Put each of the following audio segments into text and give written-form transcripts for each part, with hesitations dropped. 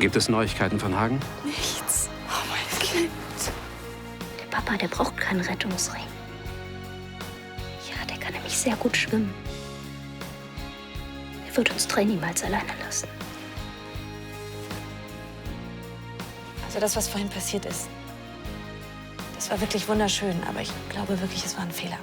Gibt es Neuigkeiten von Hagen? Nichts. Oh mein Kind. Der Papa, der braucht keinen Rettungsring. Ja, der kann nämlich sehr gut schwimmen. Er wird uns Trey niemals alleine lassen. Also das, was vorhin passiert ist, das war wirklich wunderschön, aber ich glaube wirklich, es war ein Fehler.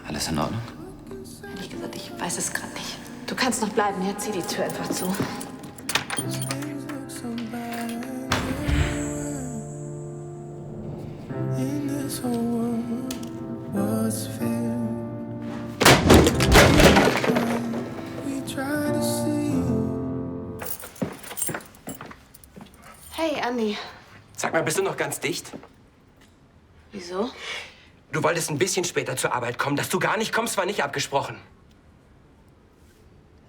Alles in Ordnung? Ehrlich gesagt, ich weiß es gerade nicht. Du kannst noch bleiben, ja? Zieh die Tür einfach zu. Hey, Andi. Sag mal, bist du noch ganz dicht? Wieso? Du wolltest ein bisschen später zur Arbeit kommen. Dass du gar nicht kommst, war nicht abgesprochen.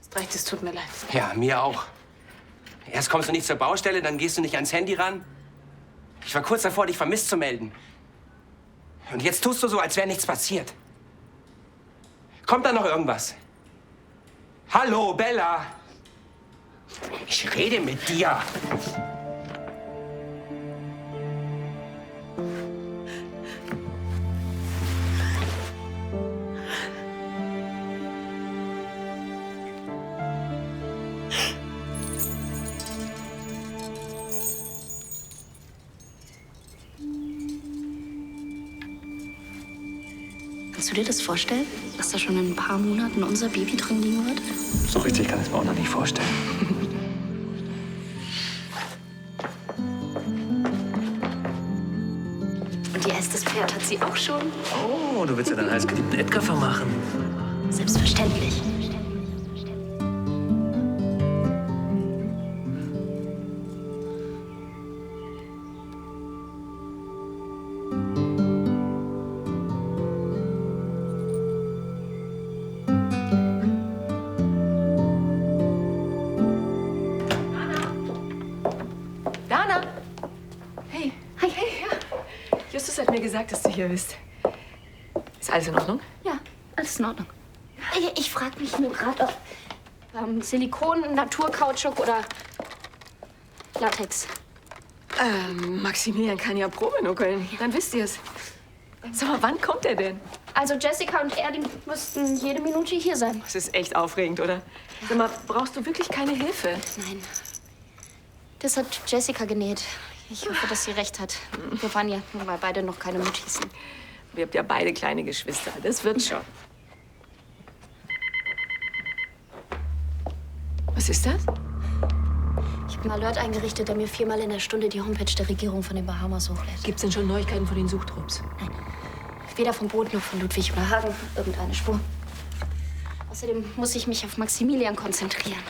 Hast recht, es tut mir leid. Ja, mir auch. Erst kommst du nicht zur Baustelle, dann gehst du nicht ans Handy ran. Ich war kurz davor, dich vermisst zu melden. Und jetzt tust du so, als wäre nichts passiert. Kommt da noch irgendwas? Hallo, Bella! Ich rede mit dir. Kannst du dir das vorstellen, dass da schon in ein paar Monaten unser Baby drin liegen wird? So richtig kann ich es mir auch noch nicht vorstellen. Und ihr erstes Pferd hat sie auch schon? Oh, du willst ja deinen heißgeliebten Edgar vermachen. Selbstverständlich. Dana! Hey. Hi. Hey, ja. Justus hat mir gesagt, dass du hier bist. Ist alles in Ordnung? Ja, alles in Ordnung. Ich frage mich nur gerade, ob Silikon, Naturkautschuk oder Latex. Maximilian kann ja Probe nuckeln. Dann wisst ihr es. Sag mal, wann kommt er denn? Also Jessica und er, die müssten jede Minute hier sein. Das ist echt aufregend, oder? Sag mal, brauchst du wirklich keine Hilfe? Nein. Das hat Jessica genäht. Ich hoffe, dass sie recht hat. Wir waren ja nun mal beide noch keine Muttis. Wir habt ja beide kleine Geschwister. Das wird schon. Was ist das? Ich habe einen Alert eingerichtet, der mir 4-mal in der Stunde die Homepage der Regierung von den Bahamas hochlädt. Gibt's denn schon Neuigkeiten von den Suchtrupps? Nein. Weder vom Boot noch von Ludwig oder Hagen. Irgendeine Spur. Außerdem muss ich mich auf Maximilian konzentrieren.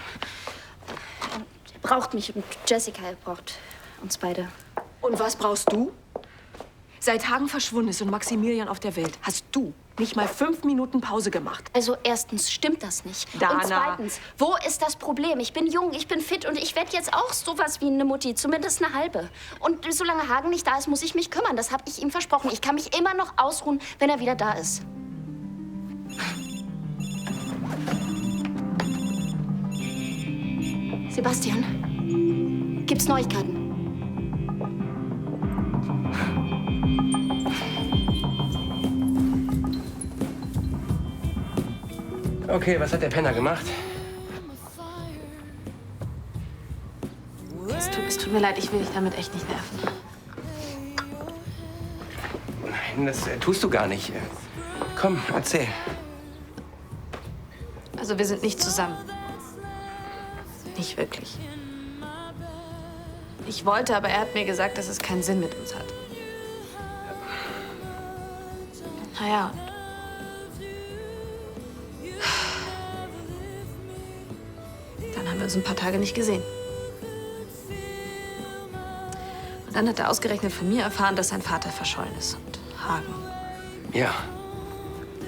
Er braucht mich und Jessica, er braucht uns beide. Und was brauchst du? Seit Hagen verschwunden ist und Maximilian auf der Welt, hast du nicht mal 5 Minuten Pause gemacht. Also erstens stimmt das nicht. Dana. Und zweitens, wo ist das Problem? Ich bin jung, ich bin fit und ich werde jetzt auch sowas wie eine Mutti, zumindest eine halbe. Und solange Hagen nicht da ist, muss ich mich kümmern. Das habe ich ihm versprochen. Ich kann mich immer noch ausruhen, wenn er wieder da ist. Sebastian, gibt's Neuigkeiten? Okay, was hat der Penner gemacht? Es tut mir leid, ich will dich damit echt nicht nerven. Nein, das tust du gar nicht. Komm, erzähl. Also wir sind nicht zusammen. Nicht wirklich. Ich wollte, aber er hat mir gesagt, dass es keinen Sinn mit uns hat. Naja, und dann haben wir uns ein paar Tage nicht gesehen. Und dann hat er ausgerechnet von mir erfahren, dass sein Vater verschollen ist. Und Hagen. Ja.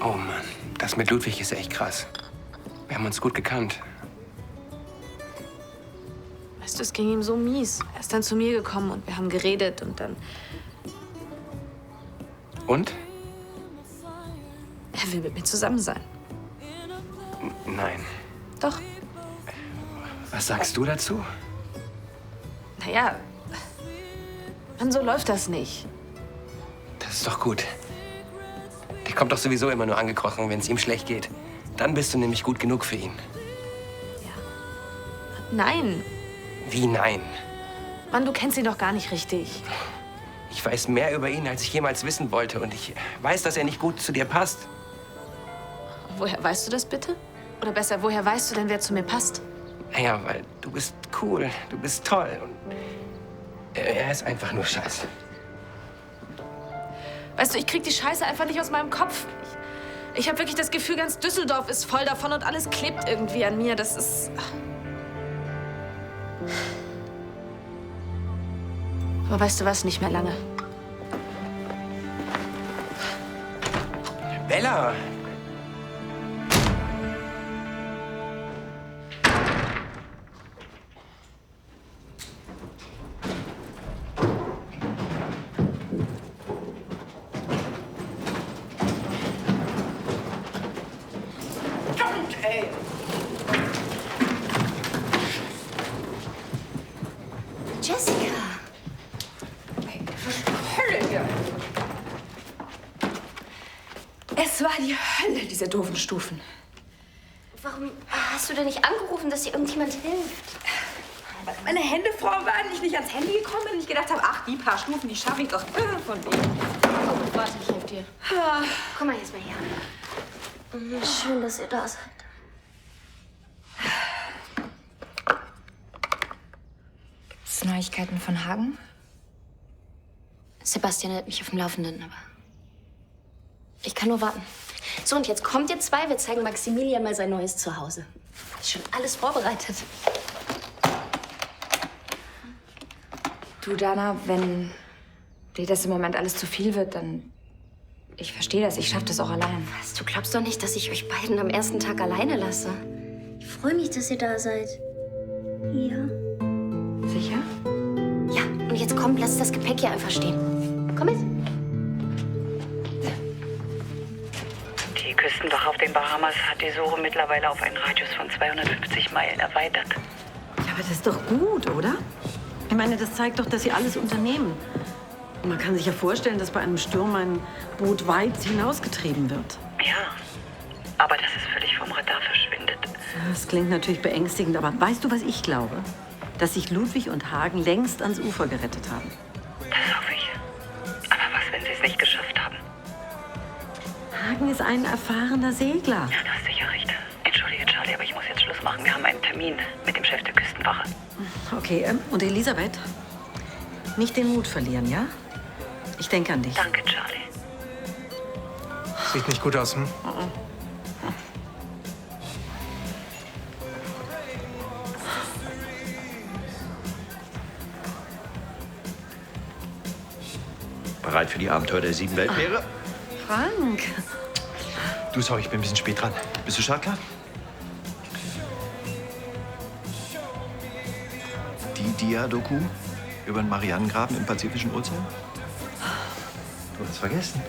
Oh Mann, das mit Ludwig ist echt krass. Wir haben uns gut gekannt. Weißt du, es ging ihm so mies. Er ist dann zu mir gekommen und wir haben geredet und dann... Und? Er will mit mir zusammen sein. Nein. Doch. Was sagst du dazu? Naja, Mann, so läuft das nicht. Das ist doch gut. Der kommt doch sowieso immer nur angekrochen, wenn es ihm schlecht geht. Dann bist du nämlich gut genug für ihn. Nein. Wie nein? Mann, du kennst ihn doch gar nicht richtig. Ich weiß mehr über ihn, als ich jemals wissen wollte. Und ich weiß, dass er nicht gut zu dir passt. Woher weißt du das bitte? Oder besser, woher weißt du denn, wer zu mir passt? Naja, weil du bist cool, du bist toll. Und er ist einfach nur scheiße. Weißt du, ich krieg die Scheiße einfach nicht aus meinem Kopf. Ich habe wirklich das Gefühl, ganz Düsseldorf ist voll davon und alles klebt irgendwie an mir. Das ist... Aber weißt du was? Nicht mehr lange. Bella! Jessica! Hölle hier. Es war die Hölle, diese doofen Stufen. Warum hast du denn nicht angerufen, dass dir irgendjemand hilft? Weil meine Hände voll waren, ich nicht ans Handy gekommen bin und ich gedacht habe, ach, die paar Stufen, die schaffe ich doch von wegen. Oh, warte, ich helfe dir. Komm mal jetzt mal her. Schön, dass ihr da seid. Gibt's Neuigkeiten von Hagen? Sebastian hält mich auf dem Laufenden, aber ich kann nur warten. So, und jetzt kommt ihr zwei, wir zeigen Maximilian mal sein neues Zuhause. Ist schon alles vorbereitet. Du, Dana, wenn dir das im Moment alles zu viel wird, dann... Ich verstehe das, ich schaffe das auch allein. Was, du glaubst doch nicht, dass ich euch beiden am ersten Tag alleine lasse? Ich freue mich, dass ihr da seid. Ja. Sicher? Ja, und jetzt komm, lass das Gepäck hier einfach stehen. Komm mit. Die Küstenwache auf den Bahamas hat die Suche mittlerweile auf einen Radius von 250 Meilen erweitert. Ja, aber das ist doch gut, oder? Ich meine, das zeigt doch, dass Sie alles unternehmen. Und man kann sich ja vorstellen, dass bei einem Sturm ein Boot weit hinausgetrieben wird. Ja, aber dass es völlig vom Radar verschwindet. Das klingt natürlich beängstigend, aber weißt du, was ich glaube? Dass sich Ludwig und Hagen längst ans Ufer gerettet haben. Das hoffe ich. Aber was, wenn sie es nicht geschafft haben? Hagen ist ein erfahrener Segler. Ja, du hast sicher recht. Entschuldige, Charlie, aber ich muss jetzt Schluss machen. Wir haben einen Termin mit dem Chef der Küstenwache. Okay, und Elisabeth? Nicht den Mut verlieren, ja? Ich denke an dich. Danke, Charlie. Sieht nicht gut aus, hm? Bereit für die Abenteuer der 7 Weltmeere? Frank! Du, sorry, ich bin ein bisschen spät dran. Bist du startklar? Die Dia-Doku über den Marianengraben im Pazifischen Ozean? Du hast vergessen.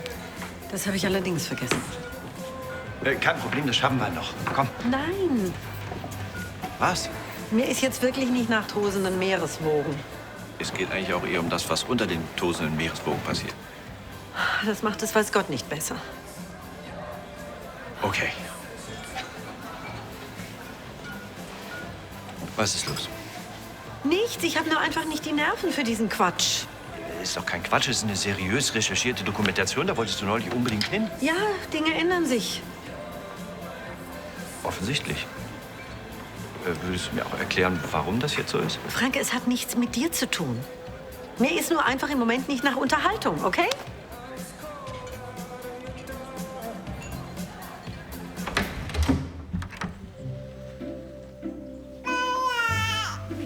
Das habe ich allerdings vergessen. Kein Problem, das schaffen wir noch. Komm. Nein! Was? Mir ist jetzt wirklich nicht nach tosenden Meereswogen. Es geht eigentlich auch eher um das, was unter den tosenden Meereswogen passiert. Das macht es weiß Gott nicht besser. Okay. Was ist los? Nichts, ich habe nur einfach nicht die Nerven für diesen Quatsch. Ist doch kein Quatsch, es ist eine seriös recherchierte Dokumentation. Da wolltest du neulich unbedingt hin. Ja, Dinge ändern sich. Offensichtlich. Würdest du mir auch erklären, warum das jetzt so ist? Frank, es hat nichts mit dir zu tun. Mir ist nur einfach im Moment nicht nach Unterhaltung, okay?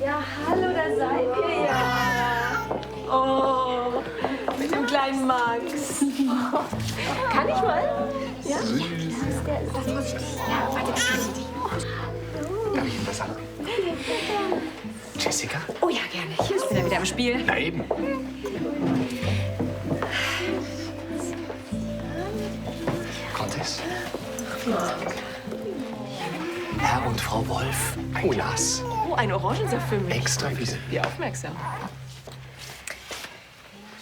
Ja, hallo, da seid ihr ja. Oh, mit dem kleinen Max. Kann ich mal? Ja? Was muss ich? Ja, warte, das kann ich nicht. Darf ich Ihnen was anbieten? Jessica? Oh ja, gerne. Ich bin ja wieder im Spiel. Na eben. Comtesse. Herr und Frau Wolf, ein Glas. Oh, ein Orangensaft für mich. Extra Wiese. Wie aufmerksam.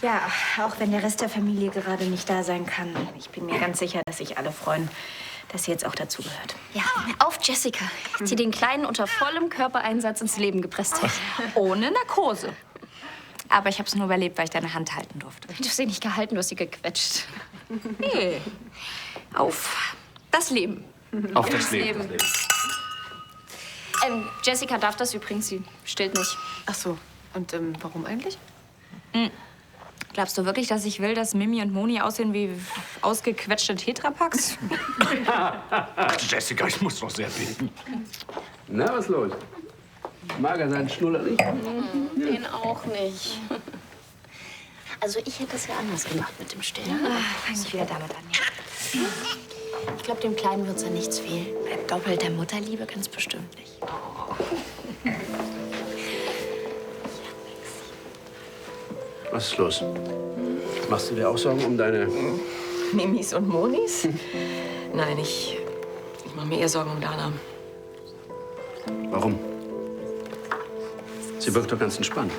Ja, auch wenn der Rest der Familie gerade nicht da sein kann. Ich bin mir ganz sicher, dass sich alle freuen, dass sie jetzt auch dazugehört. Ja, auf Jessica, die den Kleinen unter vollem Körpereinsatz ins Leben gepresst hat. Ohne Narkose. Aber ich habe es nur überlebt, weil ich deine Hand halten durfte. Du hast sie nicht gehalten, du hast sie gequetscht. Hey, auf das Leben. Auf das Leben. Jessica darf das übrigens, sie stillt nicht. Ach so. Und warum eigentlich? Glaubst du wirklich, dass ich will, dass Mimi und Moni aussehen wie ausgequetschte Tetrapacks? Jessica, ich muss doch sehr beten. Na, was los? Mag er seinen Schnuller nicht? Den auch nicht. Also ich hätte es ja anders gemacht mit dem Stillen. Fang ich wieder damit an. Ich glaube, dem Kleinen wird es an nichts fehlen. Bei doppelter Mutterliebe ganz bestimmt nicht. Was ist los? Machst du dir auch Sorgen um deine... Mimis und Monis? Nein, ich mache mir eher Sorgen um Dana. Warum? Sie wirkt doch ganz entspannt.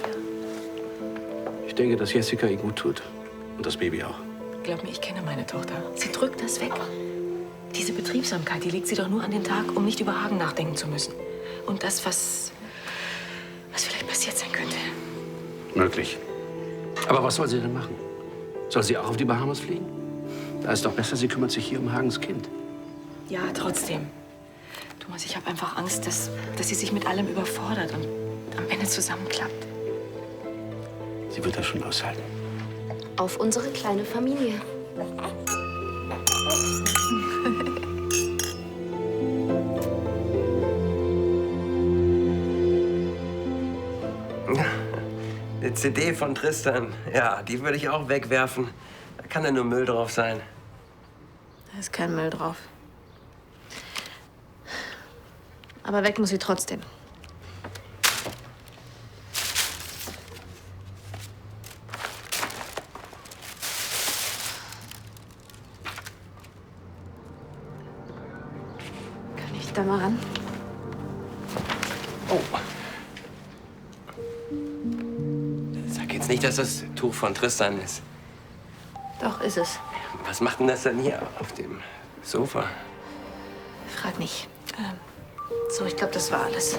Ich denke, dass Jessica ihr gut tut. Und das Baby auch. Glaub mir, ich kenne meine Tochter. Sie drückt das weg. Diese Betriebsamkeit, die legt sie doch nur an den Tag, um nicht über Hagen nachdenken zu müssen. Und das, was vielleicht passiert sein könnte. Möglich. Aber was soll sie denn machen? Soll sie auch auf die Bahamas fliegen? Da ist doch besser, sie kümmert sich hier um Hagens Kind. Ja, trotzdem. Thomas, ich habe einfach Angst, dass sie sich mit allem überfordert und am Ende zusammenklappt. Sie wird das schon aushalten. Auf unsere kleine Familie. Die CD von Tristan, ja, die würde ich auch wegwerfen. Da kann ja nur Müll drauf sein. Da ist kein Müll drauf. Aber weg muss sie trotzdem. Kann ich da mal ran? Oh. Sag jetzt nicht, dass das Tuch von Tristan ist. Doch, ist es. Was macht denn das denn hier auf dem Sofa? Frag nicht. So, ich glaube, das war alles.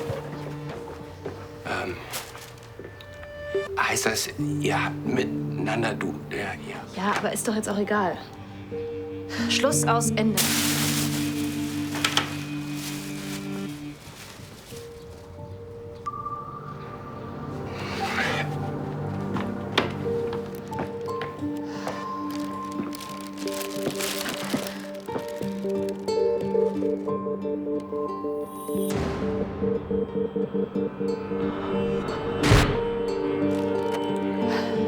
Heißt das, ihr habt miteinander, ihr? Ja, aber ist doch jetzt auch egal. Schluss, aus, Ende.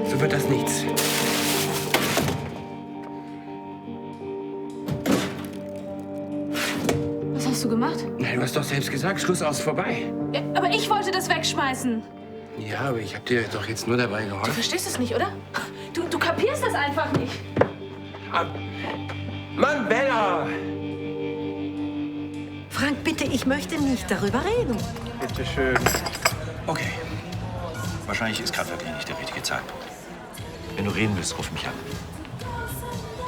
So wird das nichts. Was hast du gemacht? Na, du hast doch selbst gesagt, Schluss aus, vorbei. Ja, aber ich wollte das wegschmeißen. Ja, aber ich hab dir doch jetzt nur dabei Du geholfen. verstehst es nicht, oder? Du kapierst das einfach nicht. Mann, Bella! Frank, bitte, ich möchte nicht darüber reden. Bitte schön. Okay. Wahrscheinlich ist gerade wirklich nicht der richtige Zeitpunkt. Wenn du reden willst, ruf mich an.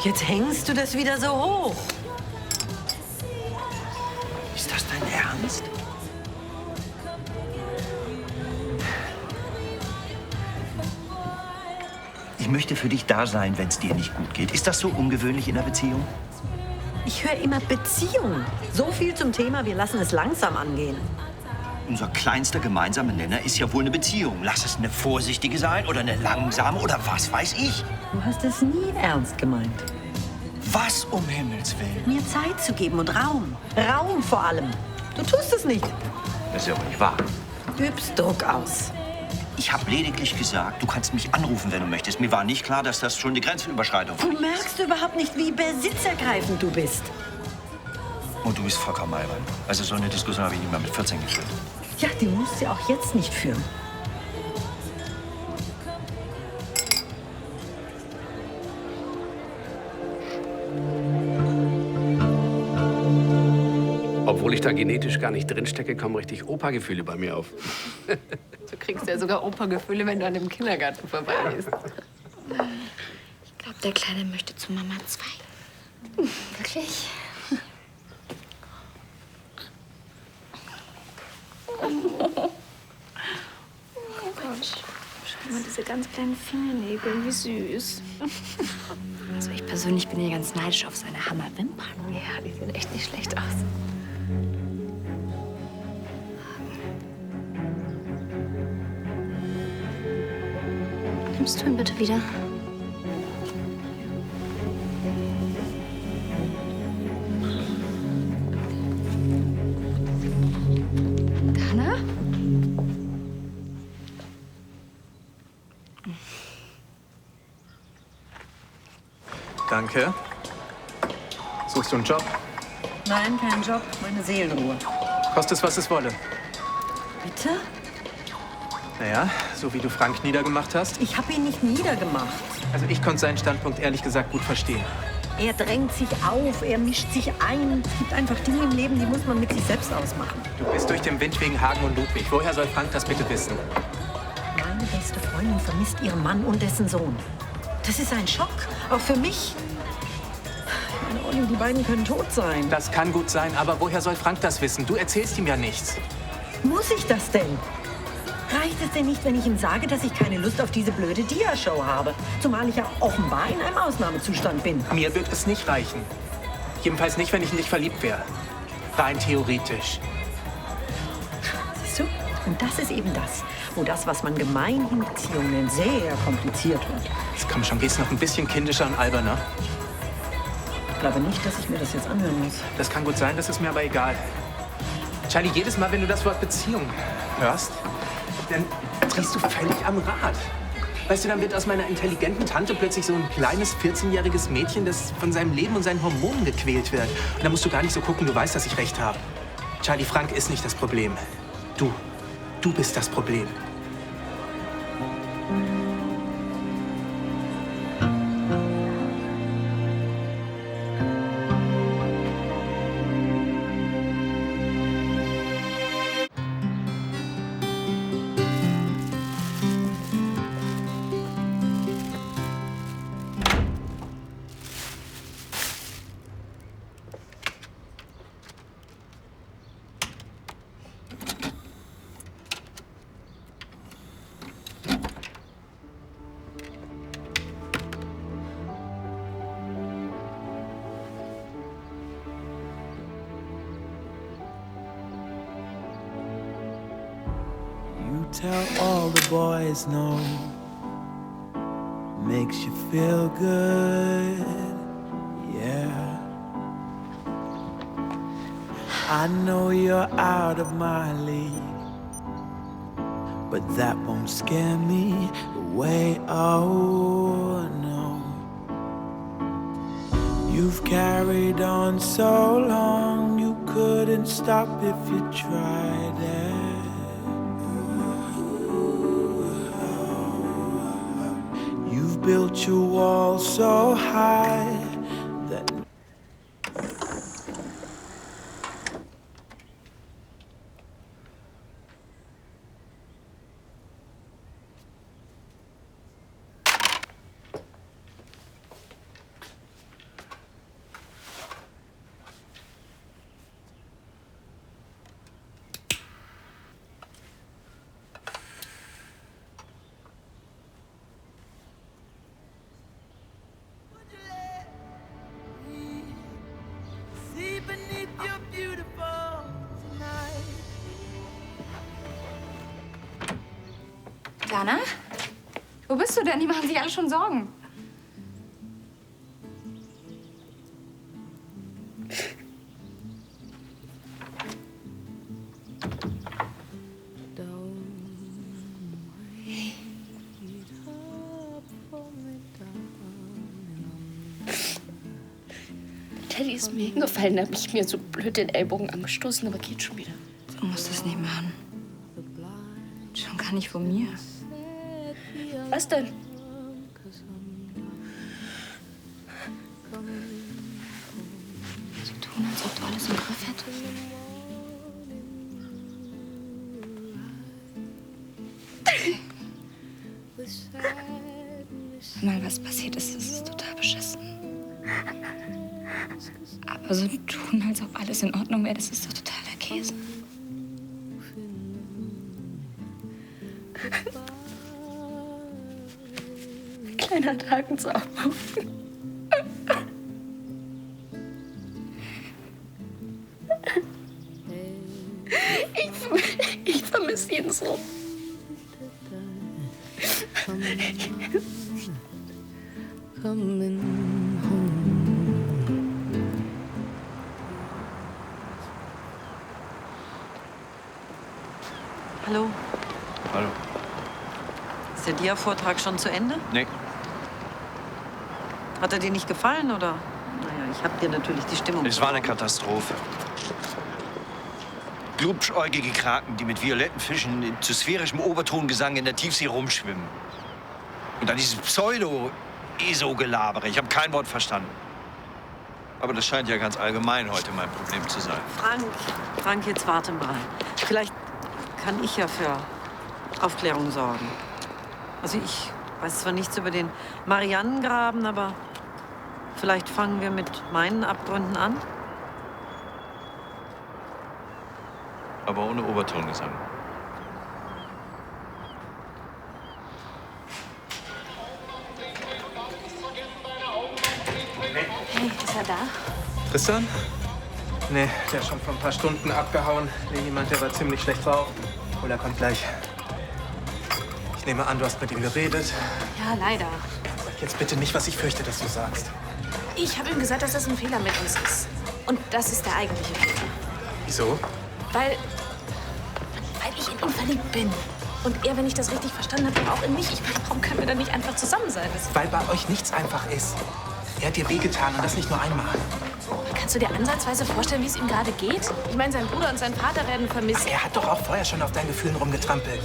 Jetzt hängst du das wieder so hoch. Ist das dein Ernst? möchte für dich da sein, wenn es dir nicht gut geht. Ist das so ungewöhnlich in einer Beziehung? Ich höre immer Beziehung. So viel zum Thema, wir lassen es langsam angehen. Unser kleinster gemeinsamer Nenner ist ja wohl eine Beziehung. Lass es eine vorsichtige sein oder eine langsame oder was weiß ich. Du hast es nie ernst gemeint. Was um Himmels Willen? Mir Zeit zu geben und Raum. Raum vor allem. Du tust es nicht. Das ist ja wohl nicht wahr. Übst Druck aus. Ich habe lediglich gesagt, du kannst mich anrufen, wenn du möchtest. Mir war nicht klar, dass das schon die Grenzüberschreitung war. Du merkst überhaupt nicht, wie besitzergreifend du bist. Und du bist vollkommen albern. Also so eine Diskussion habe ich nicht mal mit 14 geführt. Ja, die musst du auch jetzt nicht führen. Obwohl ich da genetisch gar nicht drinstecke, kommen richtig Opa-Gefühle bei mir auf. Du kriegst ja sogar Opa-Gefühle, wenn du an dem Kindergarten vorbeigehst. Ich glaube, der Kleine möchte zu Mama 2. Wirklich? Oh Gott. Schau mal, diese ganz kleinen Fingernägel, wie süß. Also ich persönlich bin ja ganz neidisch auf seine Hammerwimpern. Ja, die sehen echt nicht schlecht aus. Nimmst du ihn bitte wieder? Dana? Danke. Suchst du einen Job? Nein, kein Job, meine Seelenruhe. Koste es, was es wolle. Bitte? Naja, so wie du Frank niedergemacht hast. Ich habe ihn nicht niedergemacht. Also ich konnte seinen Standpunkt ehrlich gesagt gut verstehen. Er drängt sich auf, er mischt sich ein. Es gibt einfach Dinge im Leben, die muss man mit sich selbst ausmachen. Du bist durch den Wind wegen Hagen und Ludwig. Woher soll Frank das bitte wissen? Meine beste Freundin vermisst ihren Mann und dessen Sohn. Das ist ein Schock, auch für mich. Meine Olli, die beiden können tot sein. Das kann gut sein, aber woher soll Frank das wissen? Du erzählst ihm ja nichts. Muss ich das denn? Reicht es denn nicht, wenn ich ihm sage, dass ich keine Lust auf diese blöde Dia-Show habe? Zumal ich ja offenbar in einem Ausnahmezustand bin. Mir wird es nicht reichen. Jedenfalls nicht, wenn ich in dich verliebt wäre. Rein theoretisch. Siehst du? Und das ist eben das, wo das, was man gemeinhin Beziehungen nennt, sehr kompliziert wird. Jetzt komm schon, gehst noch ein bisschen kindischer und alberner. Ich glaube nicht, dass ich mir das jetzt anhören muss. Das kann gut sein, das ist mir aber egal. Charlie, jedes Mal, wenn du das Wort Beziehung hörst, dann drehst du völlig am Rad. Weißt du, dann wird aus meiner intelligenten Tante plötzlich so ein kleines 14-jähriges Mädchen, das von seinem Leben und seinen Hormonen gequält wird. Und da musst du gar nicht so gucken, du weißt, dass ich recht habe. Charlie, Frank ist nicht das Problem. Du bist das Problem. Tell all the boys no. Makes you feel good, yeah. I know you're out of my league, but that won't scare me away, oh no. You've carried on so long, you couldn't stop if you tried it. You've built your wall so high that Jana? Wo bist du denn? Die machen sich alle schon Sorgen. Teddy ist mir hingefallen, da habe ich mir so blöd den Ellbogen angestoßen, aber geht schon wieder. Du musst das nicht machen. Schon gar nicht von mir. Was denn? So tun, als ob du alles im Griff hättest. Wenn mal was passiert ist, das ist total beschissen. Aber so tun, als ob alles in Ordnung wäre, das ist doch totaler Käse. Kleiner Dragensauger. Ich vermisse ihn so. Hallo, Hallo. ist der Dia-Vortrag schon zu Ende? Nee. Hat er dir nicht gefallen, oder? Naja, ich hab dir natürlich die Stimmung... Es war eine Katastrophe. Glubschäugige Kraken, die mit violetten Fischen zu sphärischem Obertongesang in der Tiefsee rumschwimmen. Und dann dieses Pseudo-ESO-Gelabere. Ich habe kein Wort verstanden. Aber das scheint ja ganz allgemein heute mein Problem zu sein. Frank, jetzt warte mal. Vielleicht kann ich ja für Aufklärung sorgen. Also ich weiß zwar nichts über den Mariannengraben, aber vielleicht fangen wir mit meinen Abgründen an. Aber ohne Obertongesang. Hey, ist er da? Tristan? Nee, der ist schon vor ein paar Stunden abgehauen. Leni meint, der war ziemlich schlecht drauf. Und er kommt gleich. Ich nehme an, du hast mit ihm geredet. Ja, leider. Sag jetzt bitte nicht, was ich fürchte, dass du sagst. Ich habe ihm gesagt, dass das ein Fehler mit uns ist. Und das ist der eigentliche Fehler. Wieso? Weil ich in ihn verliebt bin. Und er, wenn ich das richtig verstanden habe, auch in mich. Ich meine, warum können wir dann nicht einfach zusammen sein? Weil bei euch nichts einfach ist. Er hat dir wehgetan und das nicht nur einmal. Kannst du dir ansatzweise vorstellen, wie es ihm gerade geht? Ich meine, sein Bruder und sein Vater werden vermisst. Er hat doch auch vorher schon auf deinen Gefühlen rumgetrampelt.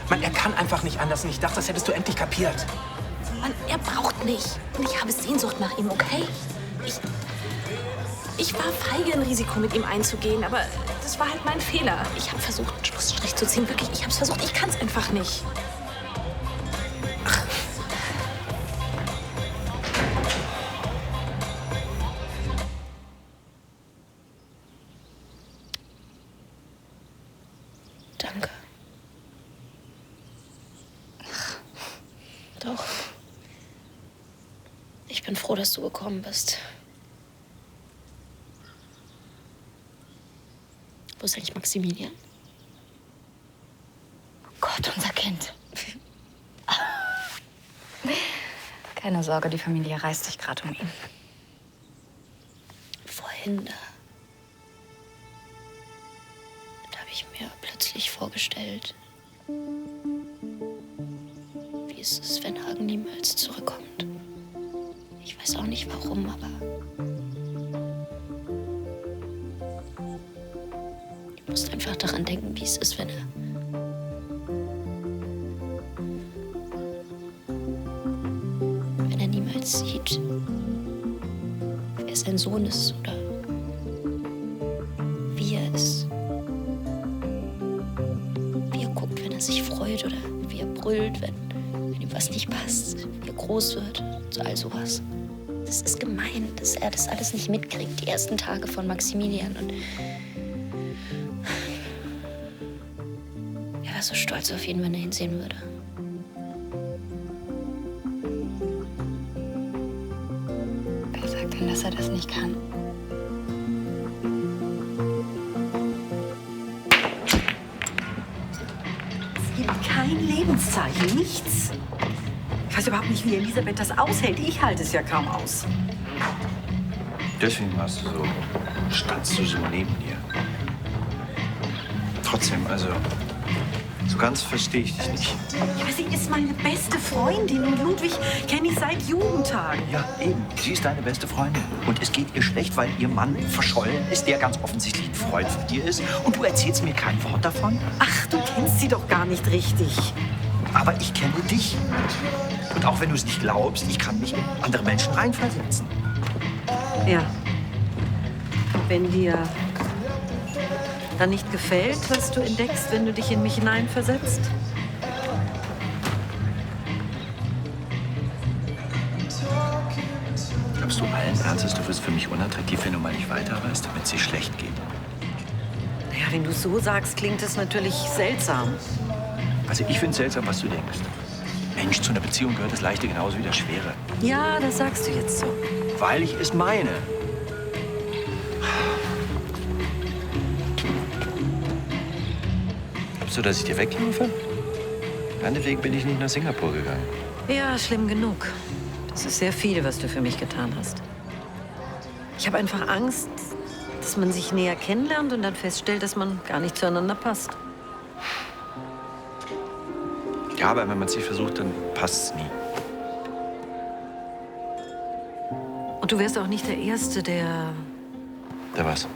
Mann, er kann einfach nicht anders und ich dachte, das hättest du endlich kapiert. Mann, er braucht mich. Und ich habe Sehnsucht nach ihm, okay? Ich war feige, ein Risiko mit ihm einzugehen, aber das war halt mein Fehler. Ich habe versucht, einen Schlussstrich zu ziehen. Wirklich, ich habe es versucht. Ich kann es einfach nicht. Danke. Doch. Ich bin froh, dass du gekommen bist. Wo ist eigentlich Maximilian? Oh Gott, unser Kind. Keine Sorge, die Familie reißt sich gerade um ihn. Vorhin, da habe ich mir plötzlich vorgestellt, wie es ist, wenn Hagen niemals zurückkommt. Ich weiß auch nicht warum, aber ich muss einfach daran denken, wie es ist, wenn er niemals sieht, wer sein Sohn ist oder wie er ist. Wie er guckt, wenn er sich freut oder wie er brüllt, wenn ihm was nicht passt, wie er groß wird, so all sowas. Das ist gemein, dass er das alles nicht mitkriegt, die ersten Tage von Maximilian. Und er war so stolz auf ihn, wenn er ihn sehen würde. Wer sagt denn, dass er das nicht kann? Es gibt kein Lebenszeichen, nichts. Ich weiß überhaupt nicht, wie Elisabeth das aushält. Ich halte es ja kaum aus. Deswegen warst du so, standst du so neben ihr. Trotzdem, also, so ganz verstehe ich dich nicht. Ja, sie ist meine beste Freundin und Ludwig kenne ich seit Jugendtagen. Ja, eben. Sie ist deine beste Freundin. Und es geht ihr schlecht, weil ihr Mann verschollen ist, der ganz offensichtlich ein Freund von dir ist. Und du erzählst mir kein Wort davon? Ach, du kennst sie doch gar nicht richtig. Aber ich kenne dich. Und auch wenn du es nicht glaubst, ich kann mich in andere Menschen reinversetzen. Ja. Wenn dir dann nicht gefällt, was du entdeckst, wenn du dich in mich hineinversetzt? Glaubst du allen Ernstes, du wirst für mich unattraktiv, wenn du mal nicht weiter weißt, damit es dir schlecht geht? Naja, wenn du es so sagst, klingt es natürlich seltsam. Also ich finde es seltsam, was du denkst. Mensch, zu einer Beziehung gehört das Leichte genauso wie das Schwere. Ja, das sagst du jetzt so. Weil ich es meine. Glaubst du, dass ich dir weglaufe? Meinetwegen bin ich nicht nach Singapur gegangen. Ja, schlimm genug. Das ist sehr viel, was du für mich getan hast. Ich habe einfach Angst, dass man sich näher kennenlernt und dann feststellt, dass man gar nicht zueinander passt. Ja, aber wenn man es nicht versucht, dann passt es nie. Und du wärst auch nicht der Erste, der... Der was?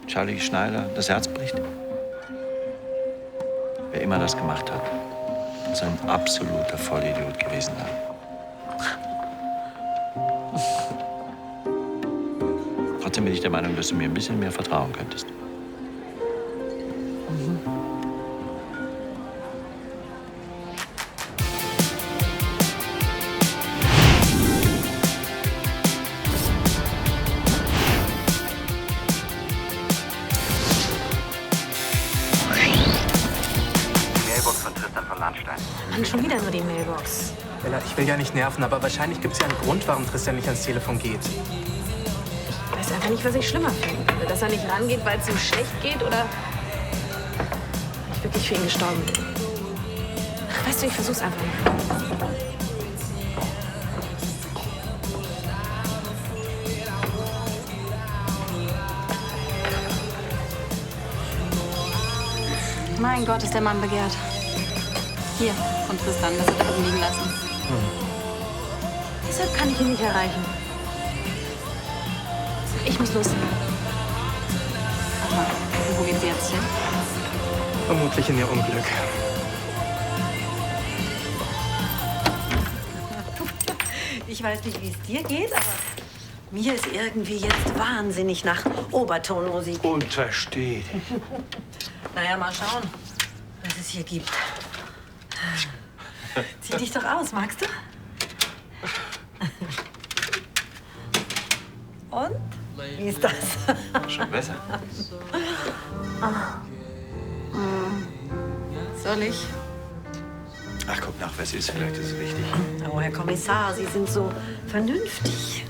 Charlie Schneider das Herz bricht? Wer immer das gemacht hat, muss ein absoluter Vollidiot gewesen sein. Trotzdem bin ich der Meinung, dass du mir ein bisschen mehr vertrauen könntest. Mann, schon wieder nur die Mailbox. Bella, ich will ja nicht nerven, aber wahrscheinlich gibt es ja einen Grund, warum Tristan nicht ans Telefon geht. Ich weiß einfach nicht, was ich schlimmer finde. Dass er nicht rangeht, weil es ihm schlecht geht oder ich wirklich für ihn gestorben bin. Ach, weißt du, ich versuch's einfach mal. Mein Gott, ist der Mann begehrt. Hier, von Tristan, das hat er oben liegen lassen. Deshalb kann ich ihn nicht erreichen. Ich muss los. Aha, wo geht's jetzt hin? Vermutlich in ihr Unglück. Ich weiß nicht, wie es dir geht, aber mir ist irgendwie jetzt wahnsinnig nach Obertonmusik. Untersteht. Naja, mal schauen, was es hier gibt. Zieh dich doch aus, magst du? Und? Wie ist das? Schon besser. Soll ich? Ach, guck nach, was ist. Vielleicht ist es wichtig. Oh, Herr Kommissar, Sie sind so vernünftig.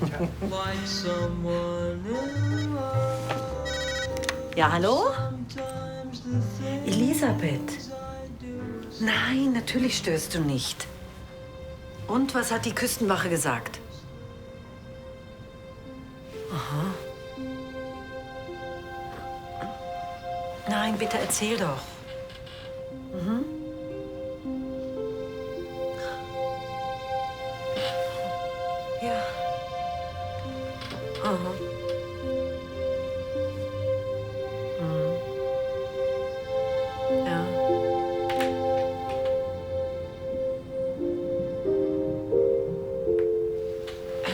Ja, hallo? Elisabeth? Nein, natürlich störst du nicht. Und was hat die Küstenwache gesagt? Aha. Nein, bitte erzähl doch. Mhm. Ja. Aha. Mhm. Ja.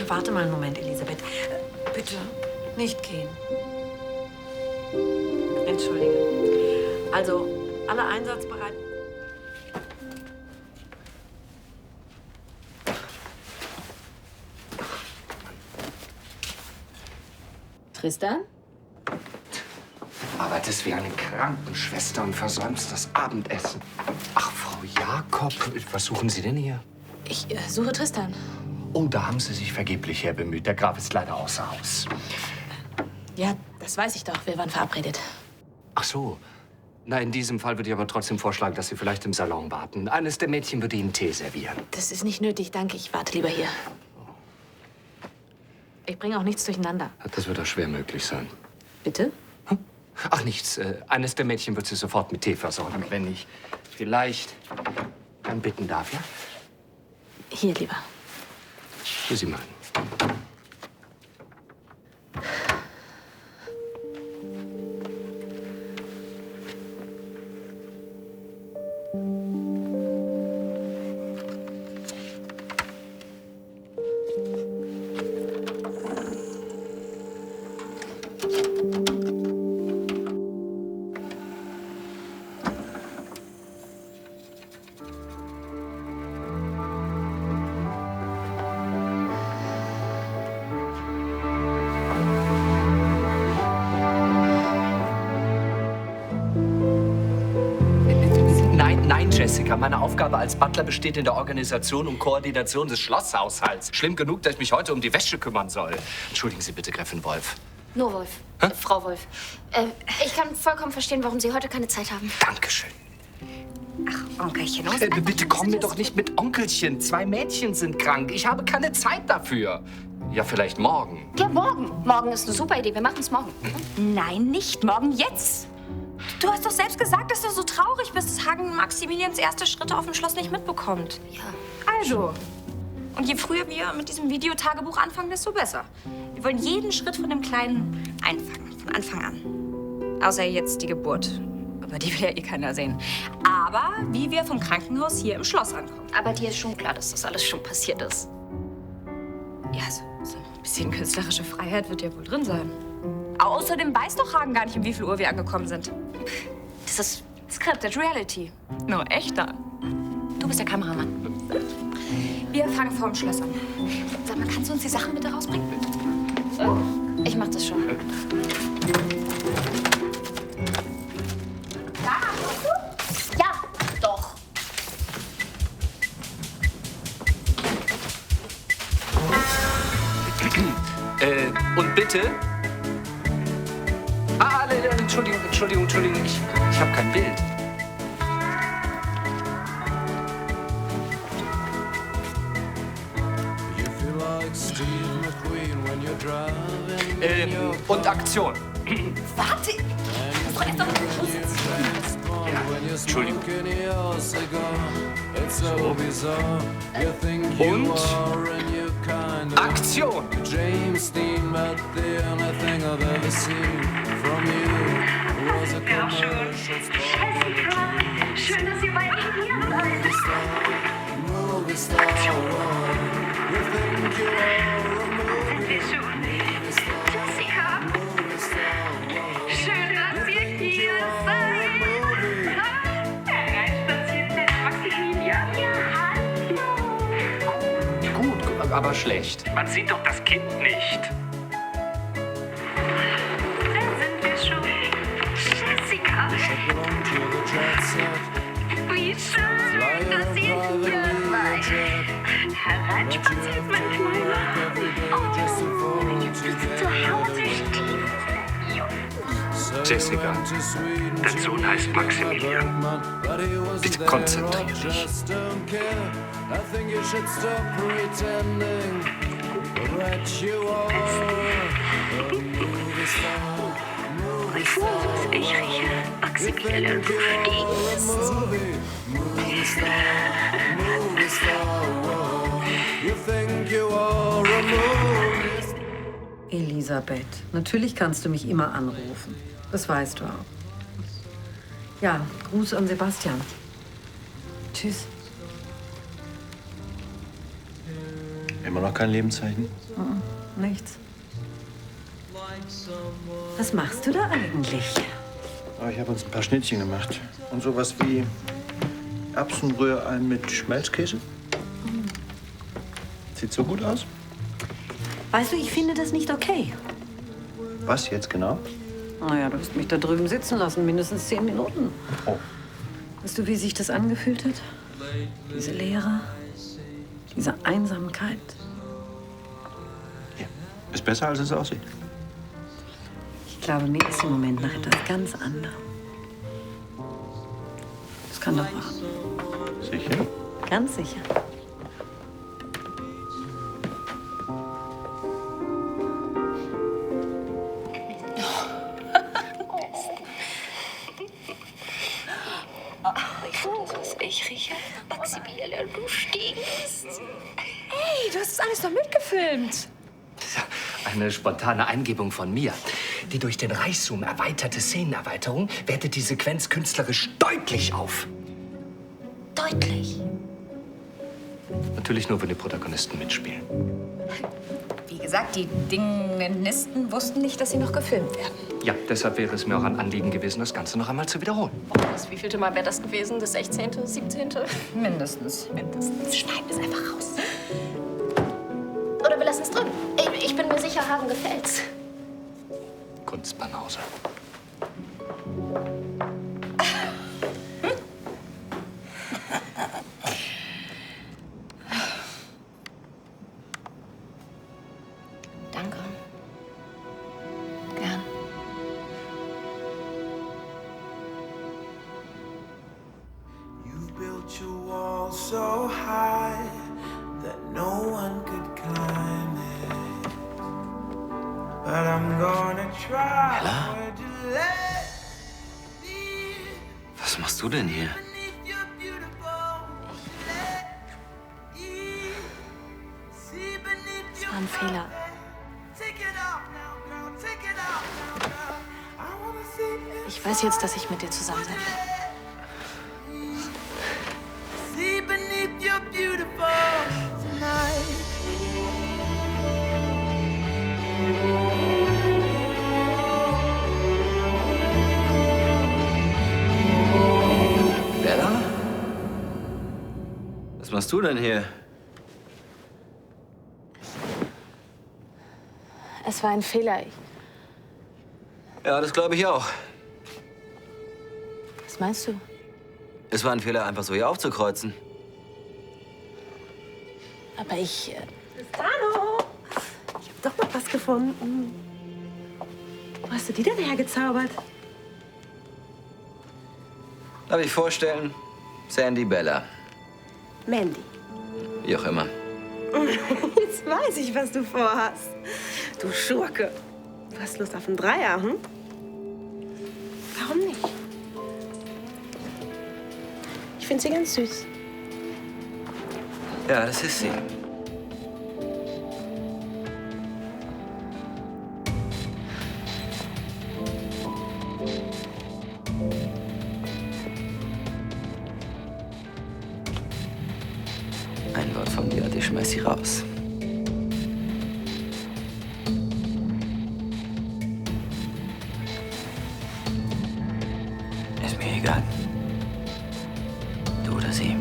Warte mal einen Moment, Elisabeth. Bitte nicht gehen. Entschuldige. Also, alle einsatzbereit. Tristan? Arbeitest wie eine Krankenschwester und versäumst das Abendessen. Ach, Frau Jakob, was suchen Sie denn hier? Ich suche Tristan. Oh, da haben Sie sich vergeblich herbemüht. Der Graf ist leider außer Haus. Ja, das weiß ich doch. Wir waren verabredet. Ach so. Na, in diesem Fall würde ich aber trotzdem vorschlagen, dass Sie vielleicht im Salon warten. Eines der Mädchen würde Ihnen Tee servieren. Das ist nicht nötig, danke. Ich warte lieber hier. Ich bringe auch nichts durcheinander. Das wird auch schwer möglich sein. Bitte? Ach, nichts. Eines der Mädchen wird Sie sofort mit Tee versorgen, wenn ich vielleicht dann bitten darf, ja? Hier lieber. Wie Sie meinen. Nein, Jessica, meine Aufgabe als Butler besteht in der Organisation und Koordination des Schlosshaushalts. Schlimm genug, dass ich mich heute um die Wäsche kümmern soll. Entschuldigen Sie bitte, Gräfin Wolf. Nur Wolf. Frau Wolf. Ich kann vollkommen verstehen, warum Sie heute keine Zeit haben. Dankeschön. Ach, Onkelchen, los. Bitte komm mir doch nicht mit Onkelchen. 2 Mädchen sind krank. Ich habe keine Zeit dafür. Ja, vielleicht morgen. Ja, morgen. Morgen ist eine super Idee. Wir machen es morgen. Nein, nicht morgen, jetzt. Du hast doch selbst gesagt, dass du so traurig bist, dass Hagen Maximilians erste Schritte auf dem Schloss nicht mitbekommt. Ja. Also. Und je früher wir mit diesem Videotagebuch anfangen, desto besser. Wir wollen jeden Schritt von dem Kleinen einfangen, von Anfang an. Außer jetzt die Geburt. Aber die will ja eh keiner sehen. Aber wie wir vom Krankenhaus hier im Schloss ankommen. Aber dir ist schon klar, dass das alles schon passiert ist. Ja, so ein bisschen künstlerische Freiheit wird ja wohl drin sein. Außerdem weiß doch Hagen gar nicht, um wie viel Uhr wir angekommen sind. Das ist Scripted Reality. Nur echter. Du bist der Kameramann. Wir fangen vorm Schloss an. Sag mal, kannst du uns die Sachen bitte rausbringen? Ich mach das schon. Ja, doch. Und bitte? Entschuldigung. Ich habe kein Bild. Und Aktion. Warte! Das ist doch Entschuldigung. Und Aktion. Ja, schön. Jessica, schön, dass ihr beide hier seid. Sind wir schon? Jessica, schön, dass ihr hier seid. Hereinspaziert der Maximilian. Ja, hallo. Gut, aber schlecht. Man sieht doch das Kind nicht. Wie schön, dass ihr hier seid. Hereinspaziert, mein Kleiner. Oh, jetzt bist du zu Hause, Jessica, dein Sohn heißt Maximilian. Bitte konzentrier dich. Ich rieche Maximilian Elisabeth, natürlich kannst du mich immer anrufen. Das weißt du auch. Ja, Gruß an Sebastian. Tschüss. Immer noch kein Lebenszeichen? Nichts. Was machst du da eigentlich? Oh, ich habe uns ein paar Schnittchen gemacht. Und sowas wie Erbsenrührei mit Schmelzkäse. Sieht so gut aus. Weißt du, ich finde das nicht okay. Was jetzt genau? Naja, du hast mich da drüben sitzen lassen, mindestens 10 Minuten. Oh. Weißt du, wie sich das angefühlt hat? Diese Leere, diese Einsamkeit. Ja. Ist besser, als es aussieht. Ich glaube, mir ist im Moment nach etwas ganz anderem. kann doch warten. Sicher? Ganz sicher. Was ich rieche? Maximilian, du stinkst. Hey, du hast das alles doch mitgefilmt. Eine spontane Eingebung von mir. Die durch den Reichszoom erweiterte Szenenerweiterung wertet die Sequenz künstlerisch deutlich auf. Deutlich. Natürlich nur, wenn die Protagonisten mitspielen. Wie gesagt, die Dingenisten wussten nicht, dass sie noch gefilmt werden. Ja, deshalb wäre es mir auch ein Anliegen gewesen, das Ganze noch einmal zu wiederholen. Das wievielte Mal wäre das gewesen? Das 16., 17.? Mindestens. Schneiden es einfach raus. Oder wir lassen es drin. Ich bin mir sicher, Haaren gefällt's. Kunstbanause. Danke. Gern. You've built your wall so high that no one could climb it. But I'm gonna try hard to let Was machst du denn hier? Das war ein Fehler. Ich weiß jetzt, dass ich mit dir zusammen sein will. see beneath your beautiful tonight. Bella? Was machst du denn hier? Es war ein Fehler. Ja, das glaube ich auch. Was meinst du? Es war ein Fehler, einfach so hier aufzukreuzen. Aber ich... Tristano! Ich hab doch noch was gefunden. Wo hast du die denn hergezaubert? Darf ich vorstellen? Sandy Bella. Mandy. Wie auch immer. Jetzt weiß ich, was du vorhast. Du Schurke. Du hast Lust auf einen Dreier, hm? Warum nicht? Ich finde sie ganz süß. Ja, das ist sie. Ein Wort von dir und ich schmeiß sie raus. Ist mir egal. Du oder sie.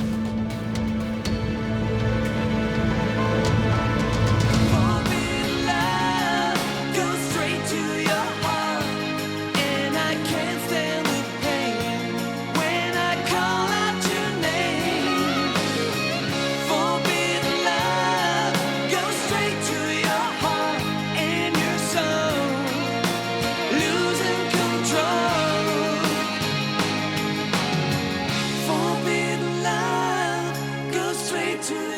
To